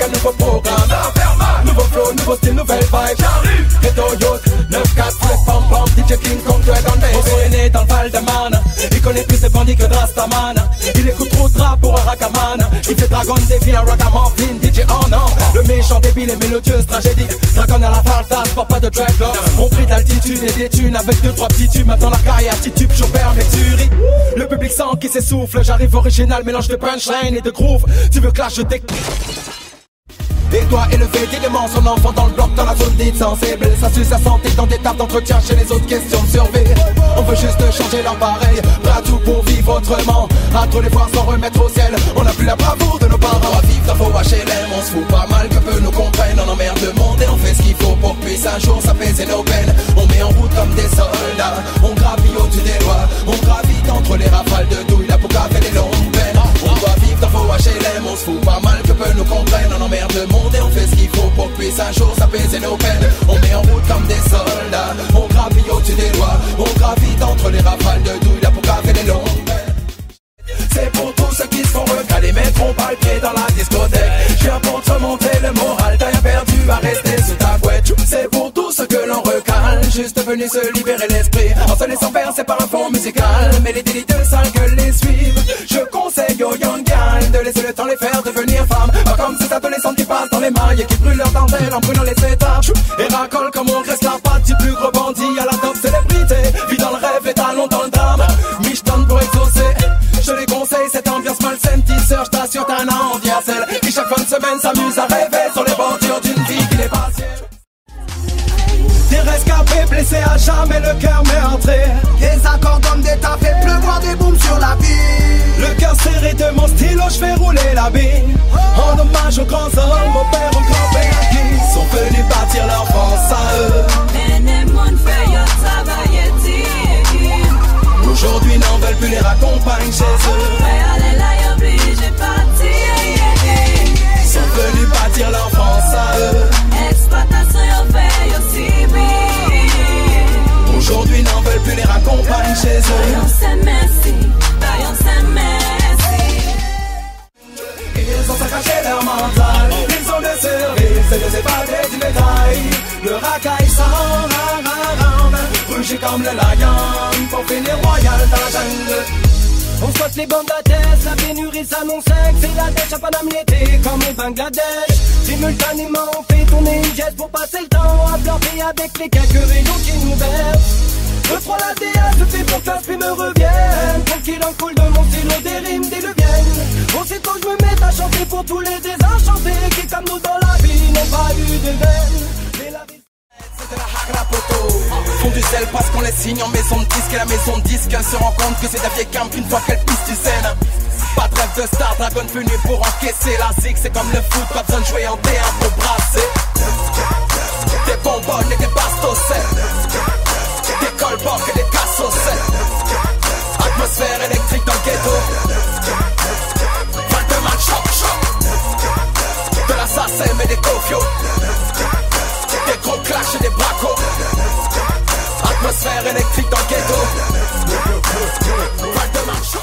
un nouveau programme. Nouveau flow, nouveau style, nouvelle vibe. Ghetto Youth, 9-4, flip pom pom, DJ King Kong, Dread on bass. Mon frère est né dans le Val-de-Marne, il connaît plus de bandits que de Rastaman. Il écoute trop de rap pour un rackaman. Il fait Dragon Devil, un ragamuffin, DJ oh non. Le méchant débile et mélodieuse tragédie. Dragon à la Valdas, porte pas de dreadlocks. On prie d'altitude et d'études avec 2-3 petits tubes. Maintenant la carrière, petit tube, chauffeur, mais tu ris. Le public sent qui s'essouffle, j'arrive original, mélange de punchline et de groove. Tu veux clash, je t'écoute. Et toi élevé dignement son enfant dans le bloc, dans la zone dite sensible. Ça suce sa santé dans des tables d'entretien chez les autres, questions de survie. On veut juste changer leur pareil, prêt à tout pour vivre autrement. À trop les voir sans remettre au ciel, on n'a plus la bravoure de nos parents. On va vivre dans vos HLM, on se fout pas mal que peu nous comprennent. On emmerde le monde et on fait ce qu'il faut pour que puisse un jour s'apaiser nos peines. On met en route comme des soldats, on gravit au-dessus des lois. On gravite entre les rafales de douille là pour graver les longues peines. On doit vivre dans vos HLM, on se fout pas mal que peu nous comprennent. On emmerde le monde et on fait ce qu'il faut pour que puisse un jour s'apaiser nos peines. On met en route comme des soldats, on gravit au-dessus des lois. On gravite entre les rafales de douille là pour graver les longues peines. C'est pour tous ceux qui se font recaler, mettront pas le pied dans la discothèque. Je viens pour te remonter le moral, t'as rien perdu à rester sous ta couette. C'est pour tous ceux que l'on recale, juste venu se libérer l'esprit. En se laissant faire, c'est pas un fond musical, mais les délits de sales que les suivent. Je conseille aux young girls de laisser le temps les faire devenir femmes. Pas comme ces adolescentes qui passent dans les mailles et qui brûlent leurs dentelles en brûlant les étapes. Et racolent comme on reste la patte du plus gros bandit à la top célébrité. Vit dans le rêve, les talons dans le drame. Michton pour exaucer. Je les conseille, cette ambiance malsaine, tisseur, je t'assure t'as un envie à celle qui chaque fin de semaine s'amuse à rêver sur les bordures d'une vie qui n'est pas ciel. Des rescapés blessés à jamais, le cœur meurtri. Des accords d'hommes d'État fait pleuvoir des booms sur la ville. Le cœur serré de mon stylo, je fais rouler la bille. En hommage aux grands hommes, au père, aux grands-pères qui sont venus bâtir leur France à eux. Aujourd'hui n'en veulent plus les raccompagnes chez eux. Ils sont venus bâtir leur France à eux. Aujourd'hui n'en veulent plus les raccompagnes chez eux. Ils ont saccagé leur mental, ils ont le service et les évadés du bétail. Le racaille sans rugit comme le lion pour finir royal dans la jungle. On squatte les bandes à tête, la pénurie s'annonce, c'est la dèche à Paname l'été comme au Bangladesh. Simultanément on fait tourner une geste pour passer le temps à flirter avec les quelques rayons qui nous versent. Je prends la DA, je fais pour que l'esprit me revienne. Tranquille en cool de mon stylo, des rimes, des leviennes. Aussitôt je me mets à chanter pour tous les désenchantés qui comme nous dans la vie n'ont pas eu de veine. Mais la vie c'est de la hack la poteau. Font du sel parce qu'on les signe en maison de disque. Et la maison de disque se rend compte que c'est la vieille camp une fois qu'elle pisse du zen. Pas de rêve de star, Dragon venu pour encaisser la zig. C'est comme le foot, pas besoin de jouer en T1 pour brasser. Des bonbonnes et des bastos, des colbocs et des cassos. Atmosphère électrique dans le ghetto. Val-de-Marne, choc, choc. De la SACEM et des cofios. Des gros clashs et des bracos. Atmosphère électrique dans le ghetto. Val-de-Marne, choc.